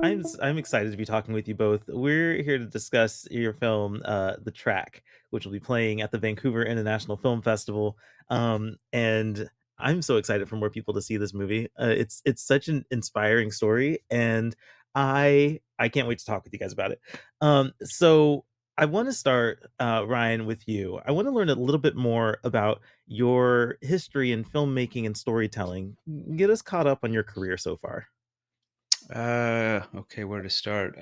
I'm excited to be talking with you both. We're here to discuss your film, The Track, which will be playing at the Vancouver International Film Festival. And I'm so excited for more people to see this movie. It's such an inspiring story, and I can't wait to talk with you guys about it. So I want to start, Ryan, with you. I want to learn a little bit more about your history in filmmaking and storytelling. Get us caught up on your career so far. Okay, where to start?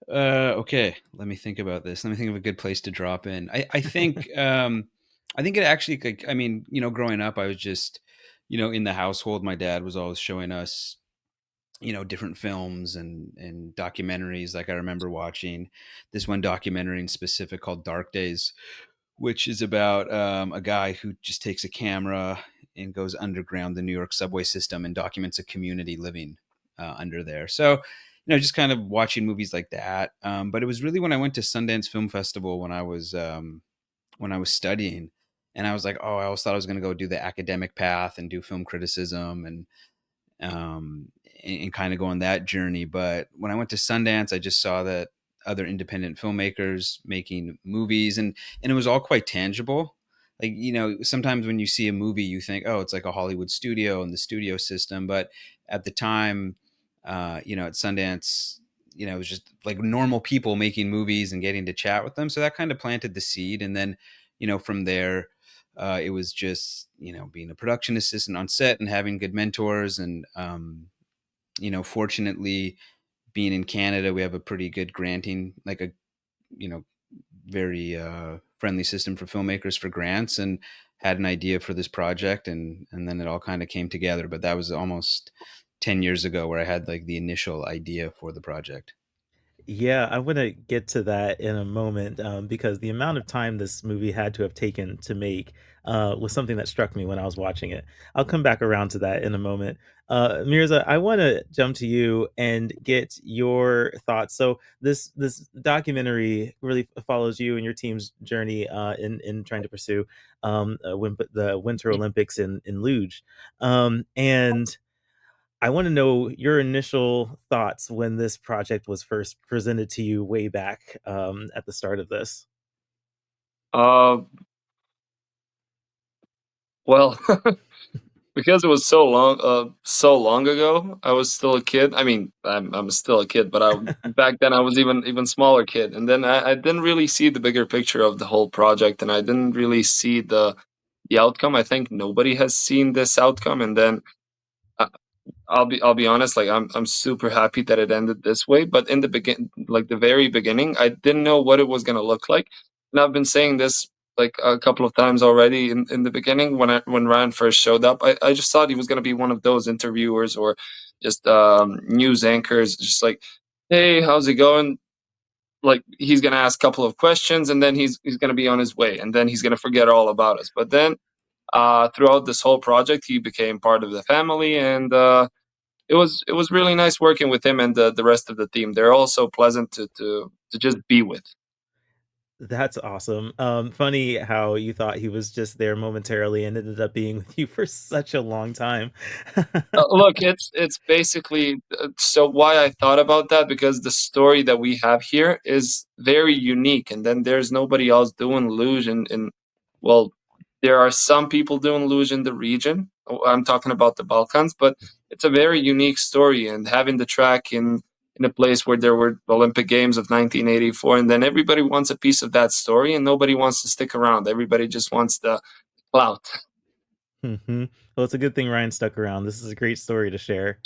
Okay, let me think about this. Let me think of a good place to drop in. I think it actually, like, I mean, growing up, I was just, in the household. My dad was always showing us, different films and documentaries. Like I remember watching this one documentary in specific called Dark Days, which is about a guy who just takes a camera and goes underground the New York subway system and documents a community living under there. So, just kind of watching movies like that. But it was really when I went to Sundance Film Festival when I was studying, and I was like, oh, I always thought I was going to go do the academic path and do film criticism and kind of go on that journey. But when I went to Sundance, I just saw that other independent filmmakers making movies, and it was all quite tangible. Like, sometimes when you see a movie, you think, oh, it's like a Hollywood studio and the studio system. But at the time, at Sundance, it was just like normal people making movies and getting to chat with them. So that kind of planted the seed. And then, from there, it was just, being a production assistant on set and having good mentors. And, fortunately, being in Canada, we have a pretty good granting, like a, you know, very friendly system for filmmakers for grants, and had an idea for this project. And then it all kind of came together. But that was almost 10 years ago where I had like the initial idea for the project. Yeah, I wanna get to that in a moment, because the amount of time this movie had to have taken to make, was something that struck me when I was watching it. I'll come back around to that in a moment. Mirza, I wanna jump to you and get your thoughts. So this documentary really follows you and your team's journey, in trying to pursue, the Winter Olympics in luge. And I want to know your initial thoughts when this project was first presented to you way back, at the start of this. Uh, well, because it was so long ago, I was still a kid. I mean, I'm still a kid, but I back then I was even smaller kid, and then I didn't really see the bigger picture of the whole project, and I didn't really see the outcome. I think nobody has seen this outcome, and then uh, I'll be honest, like I'm super happy that it ended this way. But in the like the very beginning, I didn't know what it was gonna look like, and I've been saying this like a couple of times already in the beginning when Ryan first showed up. I just thought he was gonna be one of those interviewers or just news anchors, just like, hey, how's it going? Like he's gonna ask a couple of questions and then he's gonna be on his way and then he's gonna forget all about us. But then throughout this whole project, he became part of the family and. It was really nice working with him and the rest of the team. They're all so pleasant to just be with. That's awesome. Funny how you thought he was just there momentarily and ended up being with you for such a long time. Look, it's basically so why I thought about that because the story that we have here is very unique, and then there's nobody else doing luge in well, there are some people doing luge in the region. I'm talking about the Balkans, but it's a very unique story, and having the track in a place where there were Olympic Games of 1984, and then everybody wants a piece of that story, and nobody wants to stick around. Everybody just wants the clout. Mhm. Well, it's a good thing Ryan stuck around. This is a great story to share.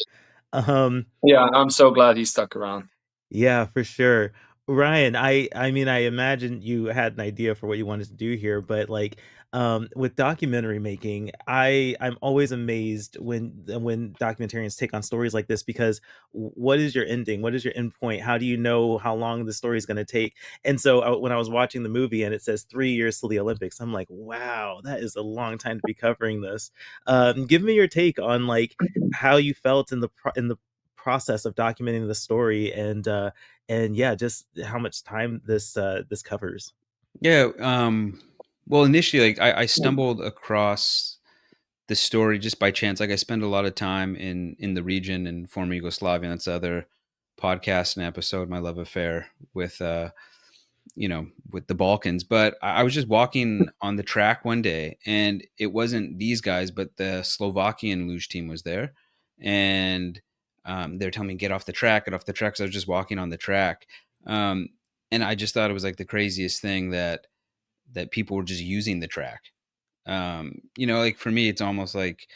Um Yeah, I'm so glad he stuck around. Yeah, for sure. Ryan, I mean, I imagine you had an idea for what you wanted to do here, but like with documentary making, I'm always amazed when documentarians take on stories like this because what is your ending? What is your end point? How do you know how long the story is going to take? And so when I was watching the movie and it says 3 years till the Olympics, I'm like, wow, that is a long time to be covering this. Give me your take on like how you felt in the process of documenting the story and yeah, just how much time this covers. Yeah. Well, initially, like I stumbled across the story just by chance. Like I spend a lot of time in the region in former Yugoslavia. That's the other podcast and episode, my love affair with with the Balkans. But I was just walking on the track one day, and it wasn't these guys, but the Slovakian luge team was there, and they're telling me get off the track, get off the track. So I was just walking on the track, um, and I just thought it was like the craziest thing that people were just using the track. Like for me, it's almost like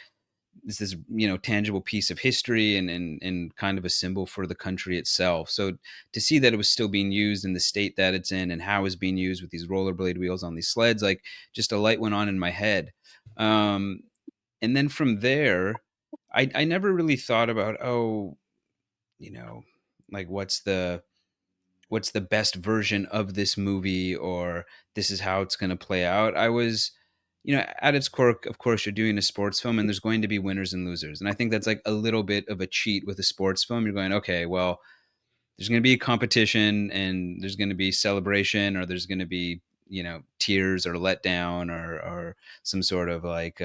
this tangible piece of history and kind of a symbol for the country itself. So to see that it was still being used in the state that it's in and how it's being used with these rollerblade wheels on these sleds, like just a light went on in my head. And then from there, I never really thought about, you know like what's the best version of this movie, or this is how it's going to play out. I was, at its core, of course, you're doing a sports film and there's going to be winners and losers. And I think that's like a little bit of a cheat with a sports film. You're going, okay, well, there's going to be a competition and there's going to be celebration, or there's going to be, tears or letdown, or some sort of like,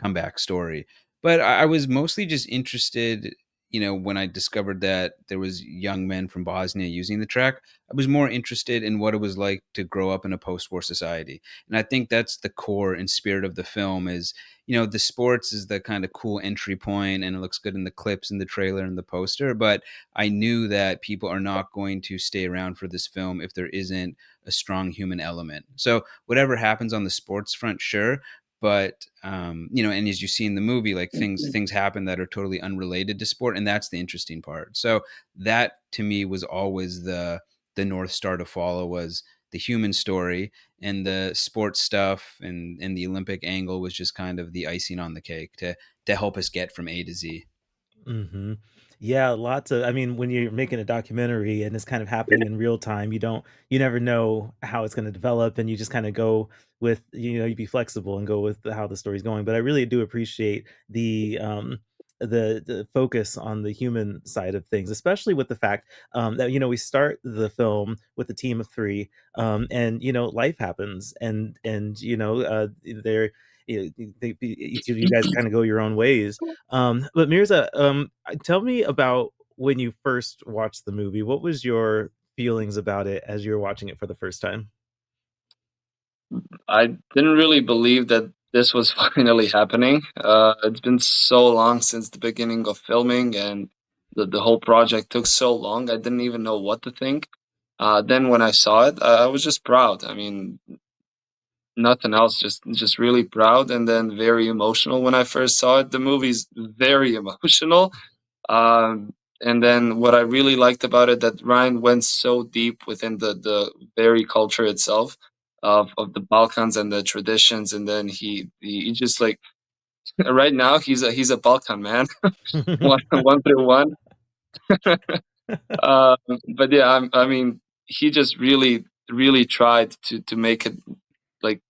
comeback story. But I was mostly just interested, when I discovered that there was young men from Bosnia using the track. I was more interested in what it was like to grow up in a post-war society. And I think that's the core and spirit of the film is, the sports is the kind of cool entry point and it looks good in the clips and the trailer and the poster. But I knew that people are not going to stay around for this film if there isn't a strong human element. So whatever happens on the sports front, sure, but and as you see in the movie, like things happen that are totally unrelated to sport, and that's the interesting part. So that to me was always the North Star to follow, was the human story, and the sports stuff and the Olympic angle was just kind of the icing on the cake to help us get from A to Z. Mhm. Yeah, lots of I mean, when you're making a documentary and it's kind of happening in real time, you never know how it's gonna develop, and you just kinda go with you be flexible and go with how the story's going, but I really do appreciate the focus on the human side of things, especially with the fact, that, we start the film with a team of 3, and, life happens, and, they're each of you guys kinda go your own ways. But Mirza, tell me about when you first watched the movie. What was your feelings about it as you were watching it for the first time? I didn't really believe that this was finally happening. It's been so long since the beginning of filming, and the whole project took so long. I didn't even know what to think. Then when I saw it, I was just proud. I mean, nothing else, just really proud, and then very emotional when I first saw it. The movie's very emotional. And then what I really liked about it, that Ryan went so deep within the very culture itself of the Balkans and the traditions, and then he just like right now he's a Balkan man, one through one. Um, but yeah, I mean, he just really tried to make it like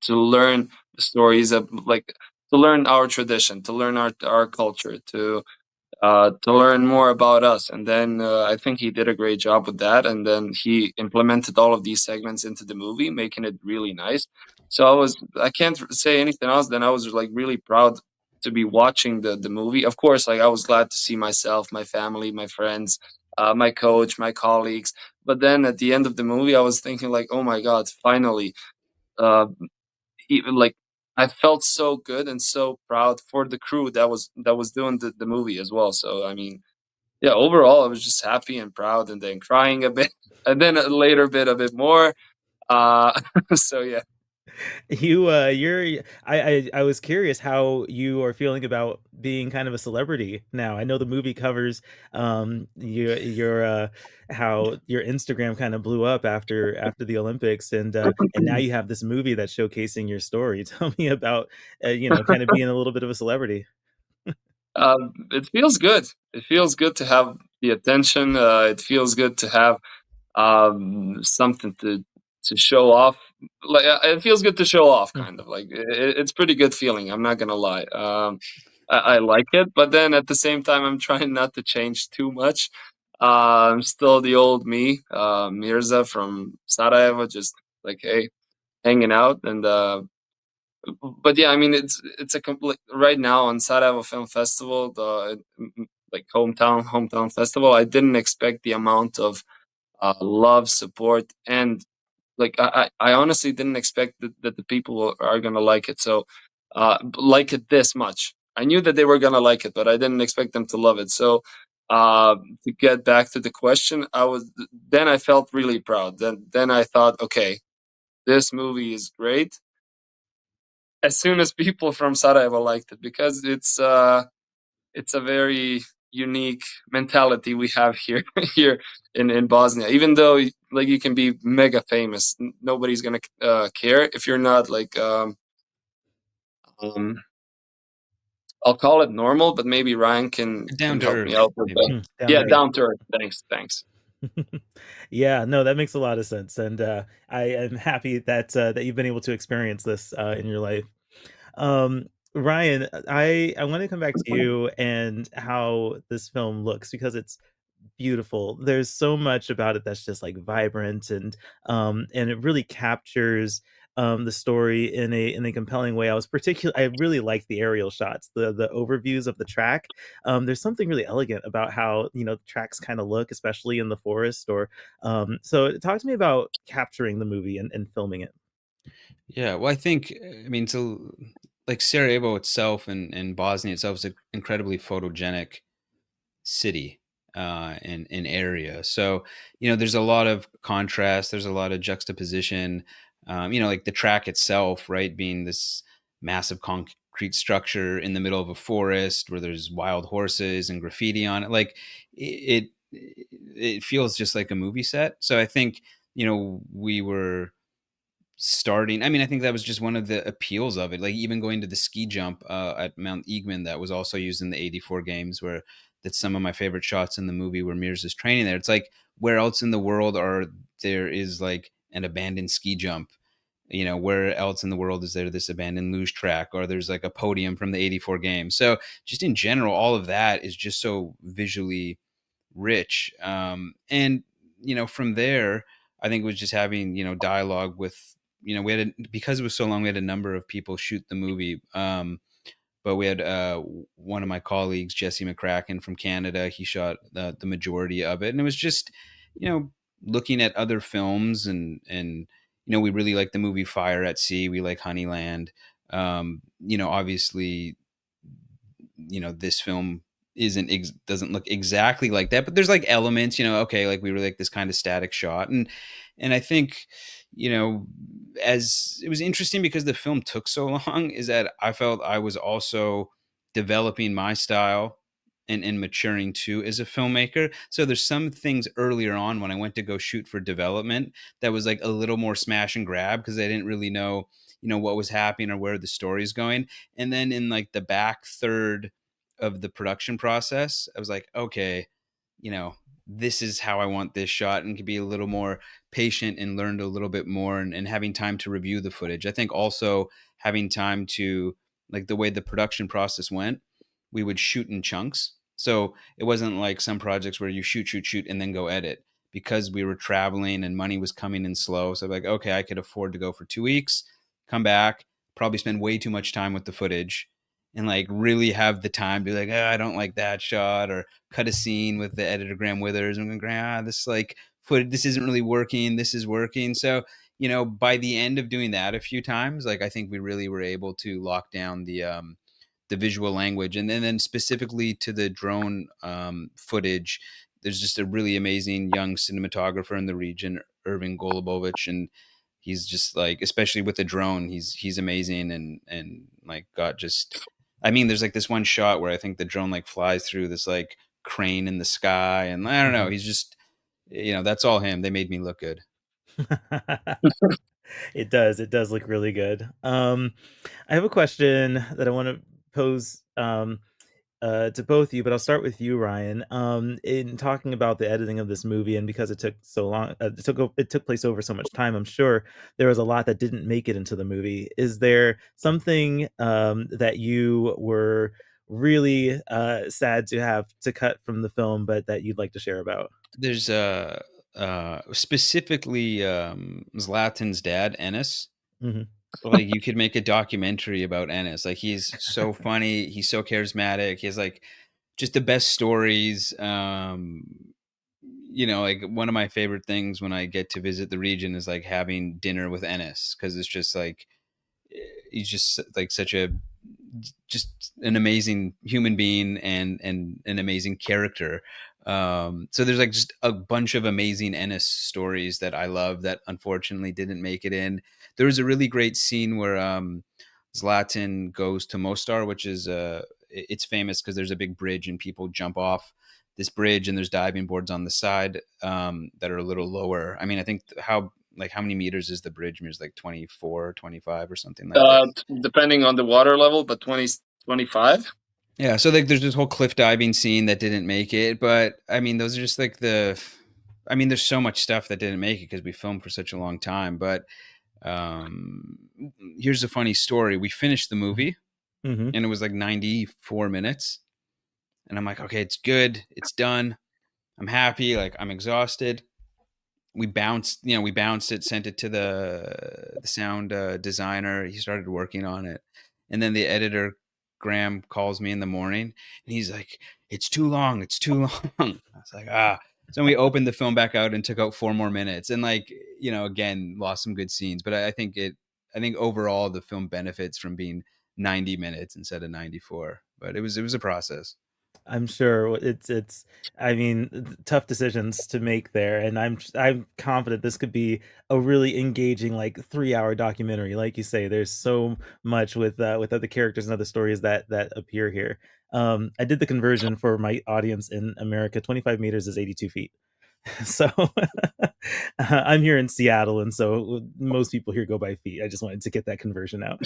to learn the stories of like to learn our tradition, to learn our culture, to learn more about us. And then I think he did a great job with that. And then he implemented all of these segments into the movie, making it really nice. So I can't say anything else than I was like really proud to be watching the movie. Of course, like I was glad to see myself, my family, my friends, my coach, my colleagues. But then at the end of the movie, I was thinking like, oh my God, finally, uh, even like I felt so good and so proud for the crew that was doing the movie as well. So I mean, yeah, overall, I was just happy and proud, and then crying a bit, and then a later bit a bit more. Uh, so yeah. I was curious how you are feeling about being kind of a celebrity now. I know the movie covers, how your Instagram kind of blew up after the Olympics, and now you have this movie that's showcasing your story. Tell me about, kind of being a little bit of a celebrity. It feels good. It feels good to have the attention. It feels good to have something to show off. Like it feels good to show off, kind of like it's pretty good feeling. I'm not gonna lie. I like it, but then at the same time, I'm trying not to change too much. I'm still the old me, Mirza from Sarajevo, just like hey, hanging out and but yeah, I mean, it's a complete right now on Sarajevo Film Festival, the like hometown festival. I didn't expect the amount of love, support, and like I honestly didn't expect that the people are gonna like it. So like it this much. I knew that they were gonna like it, but I didn't expect them to love it. So to get back to the question, I felt really proud. Then I thought, okay, this movie is great. As soon as people from Sarajevo liked it, because it's a very unique mentality we have here here in Bosnia. Even though like you can be mega famous, nobody's gonna care if you're not like um I'll call it normal, but maybe Ryan Down can to help me earth, out with maybe. that. Hmm, down Yeah, to earth. down to earth. Thanks. Yeah, no, that makes a lot of sense, and I am happy that that you've been able to experience this in your life. Um, Ryan, I want to come back to you and how this film looks because it's beautiful. There's so much about it that's just like vibrant and it really captures the story in a compelling way. I really like the aerial shots, the overviews of the track. There's something really elegant about how, you know, the tracks kind of look, especially in the forest or so talk to me about capturing the movie and filming it. Yeah, well, I think, I mean, so like Sarajevo itself and Bosnia itself is an incredibly photogenic city and area. So, there's a lot of contrast, there's a lot of juxtaposition. Like the track itself, right, being this massive concrete structure in the middle of a forest where there's wild horses and graffiti on it. Like it feels just like a movie set. So I think, we were starting. I mean, I think that was just one of the appeals of it. Like even going to the ski jump at Mount Igman that was also used in the '84 games, where that's some of my favorite shots in the movie where Mirza's training there. It's like where else in the world are there is like an abandoned ski jump? Where else in the world is there this abandoned luge track, or there's like a podium from the '84 games? So just in general, all of that is just so visually rich. And from there, I think it was just having dialogue with we had because it was so long, we had a number of people shoot the movie. But we had one of my colleagues, Jesse McCracken from Canada. He shot the majority of it, and it was just looking at other films and we really like the movie Fire at Sea. We like Honeyland. Obviously this film doesn't look exactly like that, but there's like elements, okay, like we really like this kind of static shot. And I think as it was interesting because the film took so long, is that I felt I was also developing my style and maturing too as a filmmaker. So there's some things earlier on when I went to go shoot for development that was like a little more smash and grab because I didn't really know what was happening or where the story's going. And then in like the back third of the production process, I was like, okay, you know, this is how I want this shot, and could be a little more patient and learned a little bit more, and having time to review the footage. I think also having time to, like, the way the production process went, we would shoot in chunks. So it wasn't like some projects where you shoot, and then go edit, because we were traveling and money was coming in slow. So like, okay, I could afford to go for 2 weeks, come back, probably spend way too much time with the footage, and like really have the time to be like, I don't like that shot, or cut a scene with the editor Graham Withers and going, this like footage, this isn't really working. This is working. So, by the end of doing that a few times, like I think we really were able to lock down the visual language. And then specifically to the drone footage, there's just a really amazing young cinematographer in the region, Irving Golubovich, and he's just like, especially with the drone, he's amazing, and like got just, I mean, there's like this one shot where I think the drone like flies through this like crane in the sky, and I don't know, Mhm. he's just, that's all him. They made me look good. It does look really good. I have a question that I want to pose to both of you, but I'll start with you, Ryan. In talking about the editing of this movie, and because it took so long, it took place over so much time. I'm sure there was a lot that didn't make it into the movie. Is there something that you were really sad to have to cut from the film, but that you'd like to share about? There's specifically Zlatan's dad, Ennis. Mhm. like you could make a documentary about Ennis. Like he's so funny, he's so charismatic, he has like just the best stories. Like one of my favorite things when I get to visit the region is like having dinner with Ennis, because it's just like he's just like such a just an amazing human being and an amazing character. So there's like just a bunch of amazing Ennis stories that I love that unfortunately didn't make it in. There was a really great scene where Zlatan goes to Mostar, which is it's famous because there's a big bridge and people jump off this bridge, and there's diving boards on the side that are a little lower. I mean, I think how many meters is the bridge? It's like 24, 25 or something like this. Depending on the water level, but 20, 25. Yeah, so like there's this whole cliff diving scene that didn't make it, but I mean those are just like there's so much stuff that didn't make it because we filmed for such a long time. But um, here's a funny story: we finished the movie, Mm-hmm. and it was like 94 minutes, and I'm like, okay, it's good, it's done, I'm happy, like I'm exhausted. We bounced it, sent it to the sound designer. He started working on it, and then the editor Graham calls me in the morning, and he's like, "It's too long. It's too long." I was like, "Ah." So we opened the film back out and took out 4 more minutes, and like again, lost some good scenes. But I think I think overall the film benefits from being 90 minutes instead of 94. But it was a process. I'm sure it's I mean, tough decisions to make there, and I'm confident this could be a really engaging, like, 3-hour documentary. Like you say, there's so much with other characters and other stories that appear here. I did the conversion for my audience in America. 25 meters is 82 feet. So, I'm here in Seattle, and so most people here go by feet. I just wanted to get that conversion out.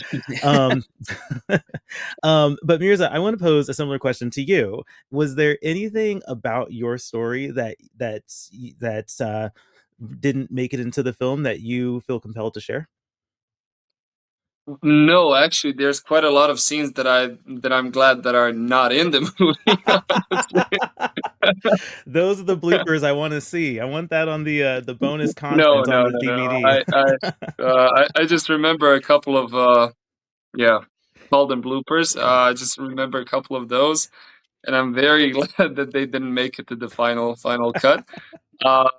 Um, but Mirza, I want to pose a similar question to you. Was there anything about your story that didn't make it into the film that you feel compelled to share? No, actually, there's quite a lot of scenes that I'm glad that are not in the movie. Honestly. Those are the bloopers I want to see. I want that on the bonus No, content on no, the no, no. DVD. I just remember a couple of yeah, call them bloopers. I just remember a couple of those, and I'm very glad that they didn't make it to the final cut. Uh,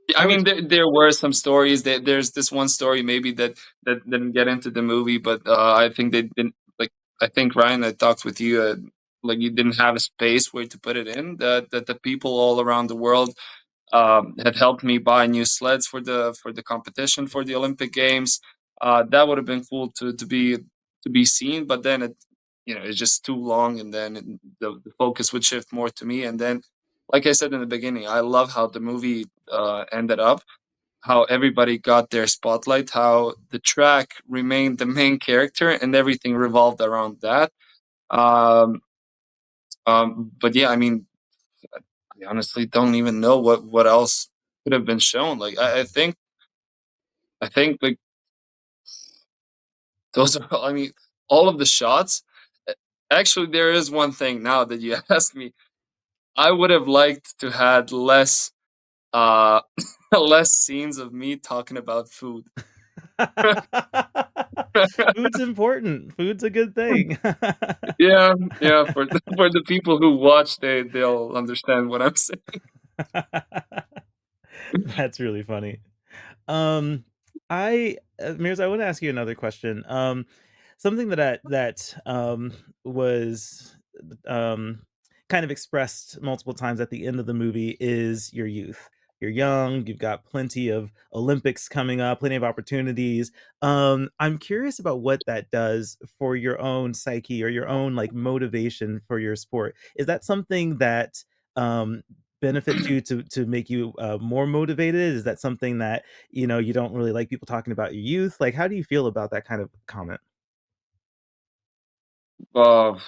yeah, I I mean, would. there were some stories. There's this one story maybe that didn't get into the movie, but I think they didn't like. I think Ryan, I talked with you. Like you didn't have a space where to put it in. That the people all around the world had helped me buy new sleds for the competition for the Olympic Games. That would have been cool to be seen, but then it's just too long, and then the focus would shift more to me. And then, like I said in the beginning, I love how the movie ended up, how everybody got their spotlight, how the track remained the main character, and everything revolved around that. Um, but yeah, I mean, I honestly don't even know what else could have been shown. Like I think like those are I mean all of the shots. uh, Actually, there is one thing now that you asked me. I would have liked to had less uh less scenes of me talking about food. Food's important. Food's a good thing. Yeah, yeah. For for the people who watch, they'll understand what I'm saying. That's really funny. Um, Mirza, I want to ask you another question. Something that was um kind of expressed multiple times at the end of the movie is your youth. You're young, you've got plenty of Olympics coming up, plenty of opportunities. I'm curious about what that does for your own psyche or your own like motivation for your sport. Is that something that um benefits you to make you more motivated? Is that something that you don't really like people talking about your youth? Like, how do you feel about that kind of comment? Uh,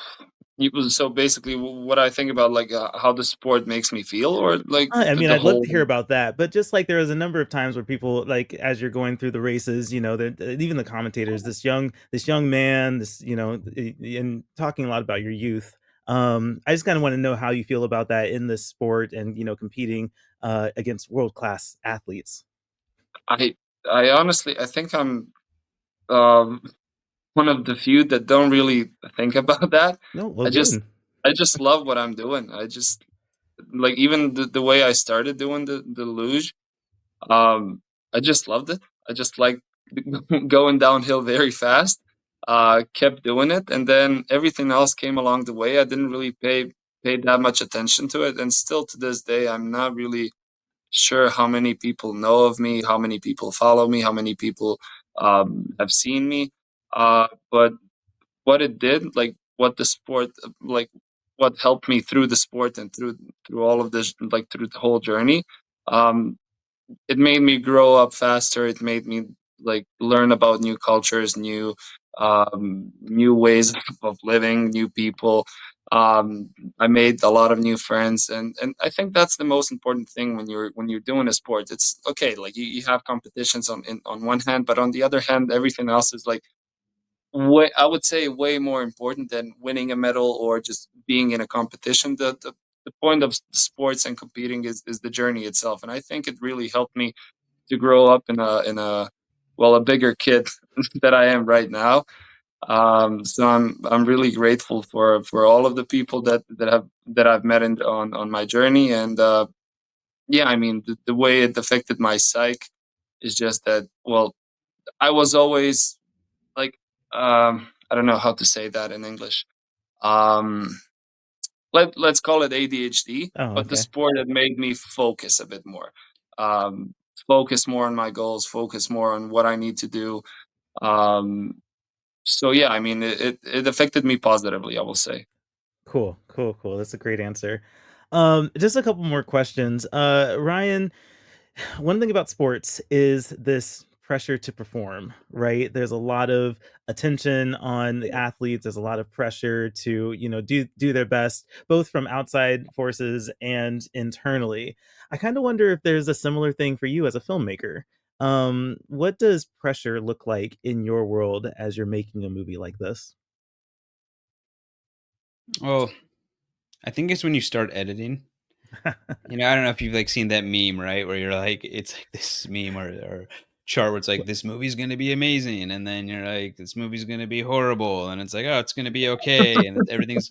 so basically, what I think about like how the sport makes me feel, or like I the, mean, the I'd love whole. to hear about that, but just like there was a number of times where people, like, as you're going through the races, even the commentators, this young man, and talking a lot about your youth. I just kind of want to know how you feel about that in this sport and competing against world class athletes. I I honestly I think I'm um, one of the few that don't really think about that. No, well, I just good. I just love what I'm doing. I just like even the way I started doing the luge. I just loved it. I just like going downhill very fast. Kept doing it, and then everything else came along the way. I didn't really pay that much attention to it, and still to this day, I'm not really sure how many people know of me, how many people follow me, how many people have seen me. But what it did, like what the sport, like what helped me through the sport and through all of this, like through the whole journey. Um, it made me grow up faster. It made me like learn about new cultures, new ways of living, new people. Um, I made a lot of new friends, and I think that's the most important thing when you're doing a sport. It's okay, like you have competitions on one hand, but on the other hand, everything else is like way, I would say, way more important than winning a medal or just being in a competition. The point of sports and competing is the journey itself, and I think it really helped me to grow up in a well, a bigger kid that I am right now. So I'm really grateful for all of the people that I've met on my journey, and yeah, I mean the way it affected my psyche is just that. Well, I was always like I don't know how to say that in English. Um, let's call it ADHD, Oh, but the okay. sport had made me focus a bit more. Um, Focus more on my goals, focus more on what I need to do. Um, so yeah, I mean, it affected me positively, I will say. Cool, cool, cool. That's a great answer. Just a couple more questions. Ryan, one thing about sports is this pressure to perform, right? There's a lot of attention on the athletes. There's a lot of pressure to, do their best, both from outside forces and internally. I kind of wonder if there's a similar thing for you as a filmmaker. What does pressure look like in your world as you're making a movie like this? Well, I think it's when you start editing. I don't know if you've like seen that meme, right? Where you're like, it's like this meme or chart where it's like this movie's gonna be amazing, and then you're like, this movie's gonna be horrible, and it's like, oh, it's gonna be okay, and everything's.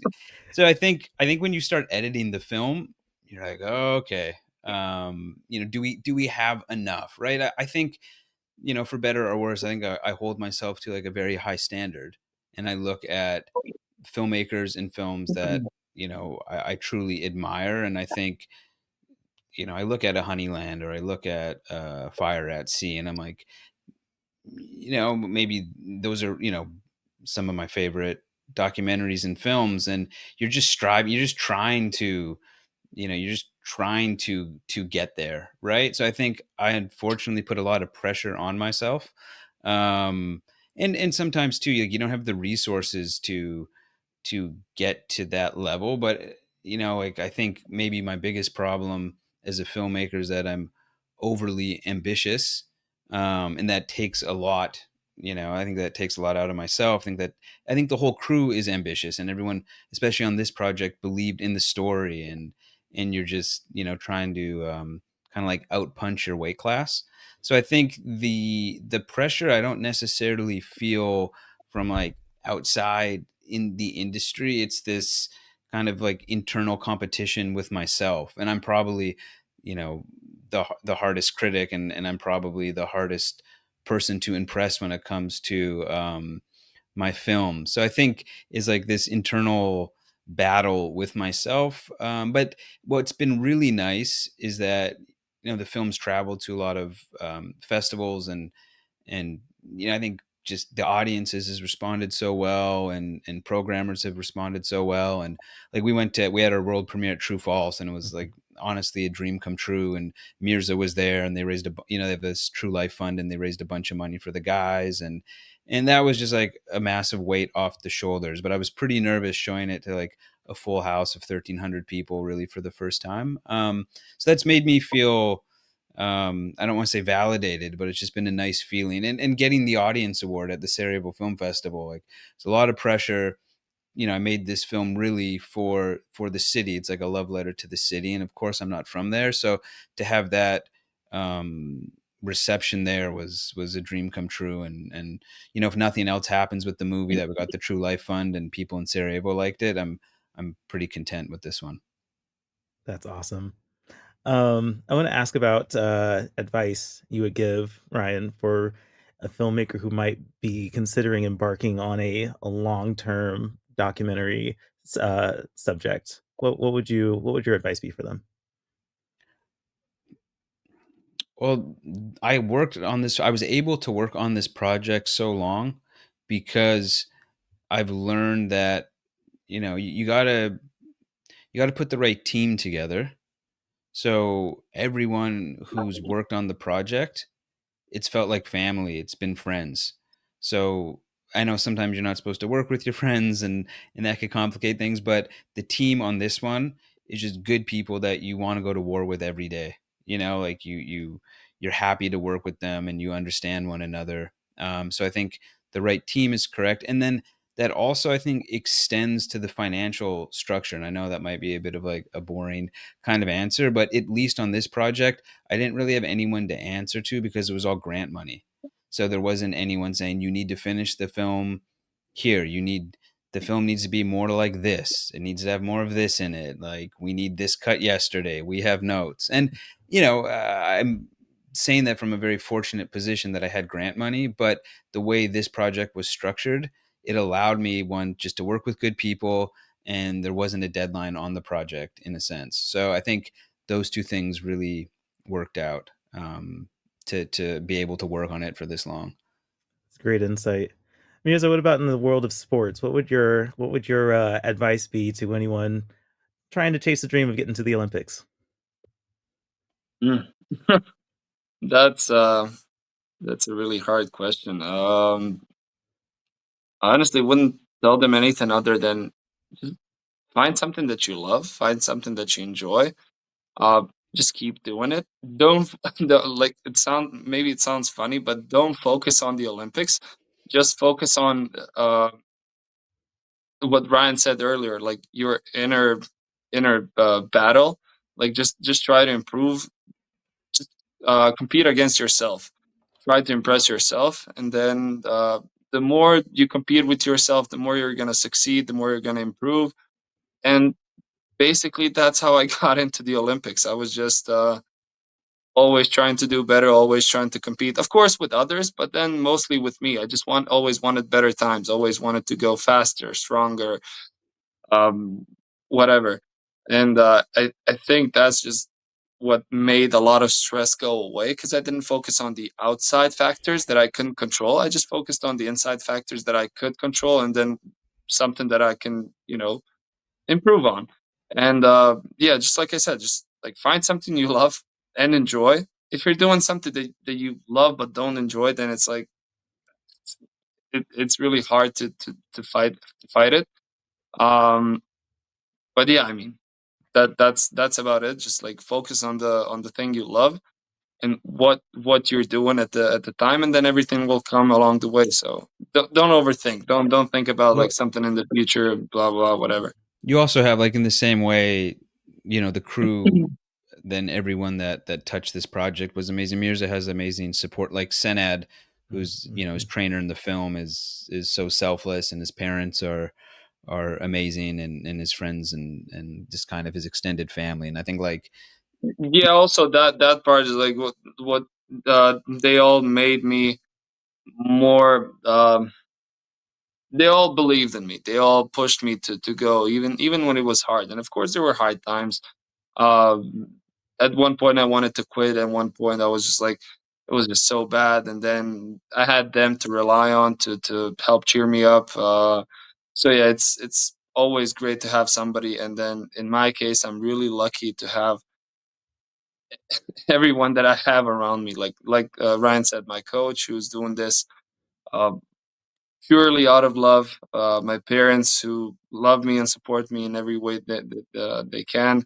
So I think when you start editing the film, you're like, oh, okay, do we have enough, right? I think for better or worse, I think I hold myself to like a very high standard, and I look at filmmakers and films that I truly admire, and I think I look at a Honeyland or I look at Fire at Sea, and I'm like, maybe those are some of my favorite documentaries and films, and you're just trying to you're just trying to get there, right? So I think I unfortunately put a lot of pressure on myself, um and sometimes too, you don't have the resources to get to that level. But like, I think maybe my biggest problem as a filmmaker is that I'm overly ambitious, and that takes a lot. I think that takes a lot out of myself. I think the whole crew is ambitious, and everyone, especially on this project, believed in the story, and you're just trying to kind of like outpunch your weight class. So I think the pressure I don't necessarily feel from like outside in the industry. It's this kind of like internal competition with myself, and I'm probably you know the hardest critic, and I'm probably the hardest person to impress when it comes to my film. So I think is like this internal battle with myself. But what's been really nice is that the film's traveled to a lot of festivals, and I think just the audiences has responded so well, and programmers have responded so well. And like, we had our world premiere at True False, and it was Mhm. like honestly a dream come true. And Mirza was there, and they raised they have this True Life fund, and they raised a bunch of money for the guys, and that was just like a massive weight off the shoulders. But I was pretty nervous showing it to like a full house of 1,300 people, really, for the first time. So that's made me feel, I don't want to say validated, but it's just been a nice feeling. And getting the audience award at the Sarajevo Film Festival, like, it's a lot of pressure. I made this film really for the city. It's like a love letter to the city, and of course I'm not from there, so to have that reception there was a dream come true. And you know, if nothing else happens with the movie, that we got the True Life Fund and people in Sarajevo liked it, I'm pretty content with this one. That's awesome. I want to ask about advice you would give Ryan for a filmmaker who might be considering embarking on a long-term documentary subject. What would your advice be for them? Well, I worked on this. I was able to work on this project so long because I've learned that, you know, you gotta put the right team together. So everyone who's worked on the project, it's felt like family. It's been friends. So I know sometimes you're not supposed to work with your friends, and that could complicate things, but the team on this one is just good people that you want to go to war with every day. You know, like you're happy to work with them and you understand one another. So I think the right team is correct. And then that also, I think, extends to the financial structure. And I know that might be a bit of like a boring kind of answer, but at least on this project, I didn't really have anyone to answer to because it was all grant money. So there wasn't anyone saying you need to finish the film here. The film needs to be more like this. It needs to have more of this in it. Like we need this cut yesterday. We have notes. And you know, I'm saying that from a very fortunate position that I had grant money, but the way this project was structured, it allowed me one just to work with good people, and there wasn't a deadline on the project in a sense. So I think those two things really worked out, to be able to work on it for this long. It's great insight. Mirza, what about in the world of sports? What would your advice be to anyone trying to chase the dream of getting to the Olympics? Mm. That's uh that's a really hard question. I honestly wouldn't tell them anything other than just find something that you love, find something that you enjoy. Uh, just keep doing it. Don't like maybe it sounds funny, but don't focus on the Olympics. Just focus on what Ryan said earlier, like your inner battle. Like just try to improve. Just compete against yourself. Try to impress yourself, and then the more you compete with yourself, the more you're gonna succeed, the more you're gonna improve. And basically, that's how I got into the Olympics. I was just always trying to do better, always trying to compete, of course, with others, but then mostly with me. I just always wanted better times, always wanted to go faster, stronger, um, whatever. And I think that's just what made a lot of stress go away because I didn't focus on the outside factors that I couldn't control. I just focused on the inside factors that I could control, and then something that I can, improve on. And yeah, just like I said, just like find something you love and enjoy. If you're doing something that you love but don't enjoy, then it's like it's really hard to fight it. Um, but yeah, I mean that's about it. Just like focus on the thing you love and what you're doing at the time, and then everything will come along the way. So don't overthink. Don't think about like Well, something in the future. Blah blah whatever. you also have like in the same way, you know, the crew, then everyone that touched this project was amazing. Mirza has amazing support, like Senad, who's, you know, his Mhm. trainer in the film is so selfless, and his parents are amazing, and his friends and just kind of his extended family. And I think like Yeah, also that part is like what they all made me more. They all believed in me. They all pushed me to go, even when it was hard. And of course, there were hard times. Um, at one point, I wanted to quit. At one point, I was just like, it was just so bad. And then I had them to rely on to help cheer me up. So yeah, it's always great to have somebody. And then in my case, I'm really lucky to have everyone that I have around me. Like Ryan said, my coach who's doing this uh, purely out of love. My parents who love me and support me in every way that they can.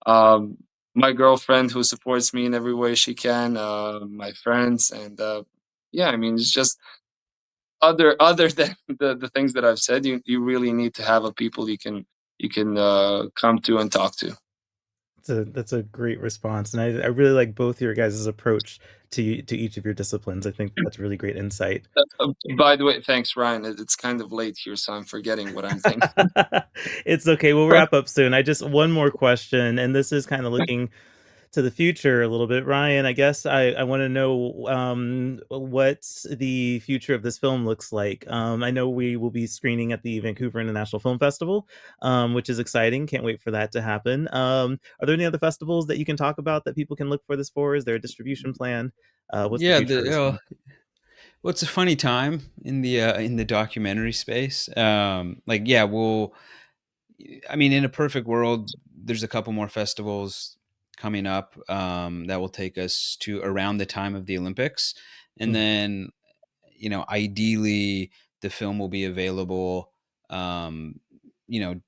Um, my girlfriend who supports me in every way she can. My friends and yeah, I mean it's just other than the things that I've said. You really need to have a people you can come to and talk to. That's a great response, and I really like both your guys' approach to each of your disciplines. I think that's really great insight. By the way, thanks, Ryan. It's kind of late here, so I'm forgetting what I'm thinking. It's okay, we'll wrap up soon. I just one more question, and this is kinda looking to the future a little bit. Ryan, I guess I wanna know, what the future of this film looks like. I know we will be screening at the Vancouver International Film Festival, which is exciting, can't wait for that to happen. Are there any other festivals that you can talk about that people can look for this for? Is there a distribution plan? What's the Yeah, future of this film? well, it's a funny time in the documentary space. Like, yeah, I mean, in a perfect world, there's a couple more festivals coming up that will take us to around the time of the Olympics, and Mhm. then ideally the film will be available,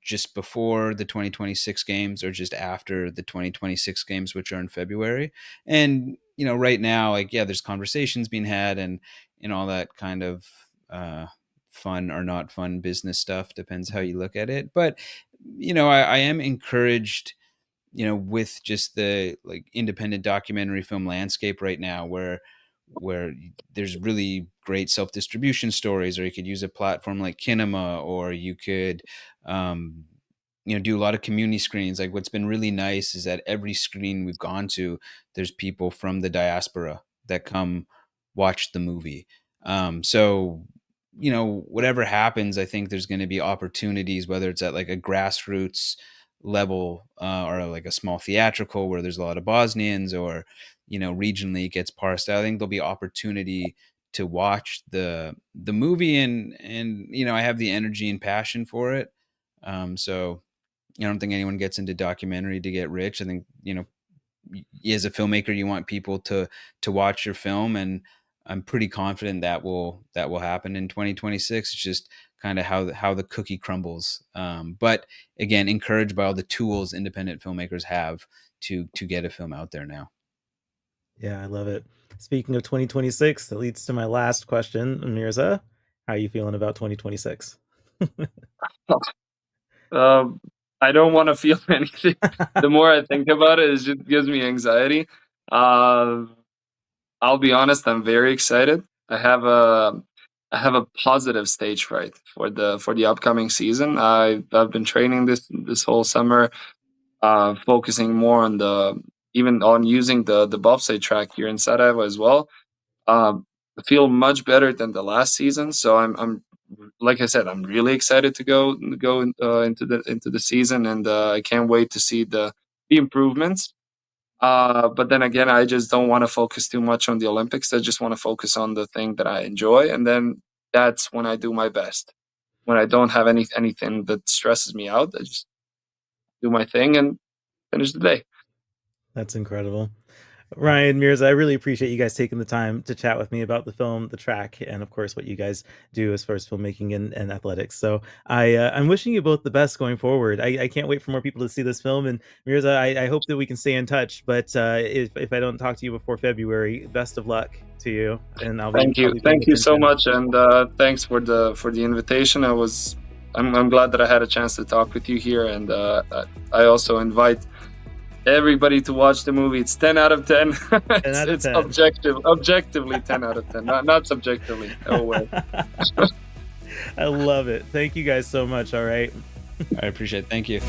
just before the 2026 games or just after the 2026 games, which are in February. And right now, like, yeah, there's conversations being had and all that kind of fun or not fun business stuff, depends how you look at it. But I am encouraged, with just the like independent documentary film landscape right now, where there's really great self-distribution stories, or you could use a platform like Kinema, or you could do a lot of community screens. Like, what's been really nice is that every screen we've gone to, there's people from the diaspora that come watch the movie. So whatever happens, I think there's going to be opportunities, whether it's at like a grassroots level, or like a small theatrical where there's a lot of Bosnians, or regionally it gets parsed out. I think there'll be opportunity to watch the movie, and I have the energy and passion for it. So I don't think anyone gets into documentary to get rich. I think as a filmmaker, you want people to watch your film, and I'm pretty confident that will happen in 2026. It's just kind of how the cookie crumbles. But again, encouraged by all the tools independent filmmakers have to get a film out there now. Yeah, I love it. Speaking of 2026, that leads to my last question, Mirza. How are you feeling about 2026? Um, I don't want to feel anything. The more I think about it, it just gives me anxiety. Uh, I'll be honest, I'm very excited. I have a positive stage fright for the upcoming season. I've been training this whole summer, focusing more on the even on using the bobsleigh track here in Sarajevo as well. I feel much better than the last season, so I'm like I said, I'm really excited to go into the season, and I can't wait to see the improvements. But then again, I just don't want to focus too much on the Olympics. I just want to focus on the thing that I enjoy, and then that's when I do my best. When I don't have anything that stresses me out, I just do my thing and finish the day. That's incredible. Ryan, Mirza, I really appreciate you guys taking the time to chat with me about the film, the track, and of course what you guys do as far as filmmaking and athletics. So I'm wishing you both the best going forward. I can't wait for more people to see this film. And Mirza, I hope that we can stay in touch. But if I don't talk to you before February, best of luck to you, and I'll be paying Thank you so attention. much, and thanks for the invitation. I'm glad that I had a chance to talk with you here, and I also invite everybody to watch the movie. It's 10 out of 10. 10 out of It's 10. objectively 10 out of 10, not subjectively. No way. I love it. Thank you guys so much. All right. I appreciate it. Thank you.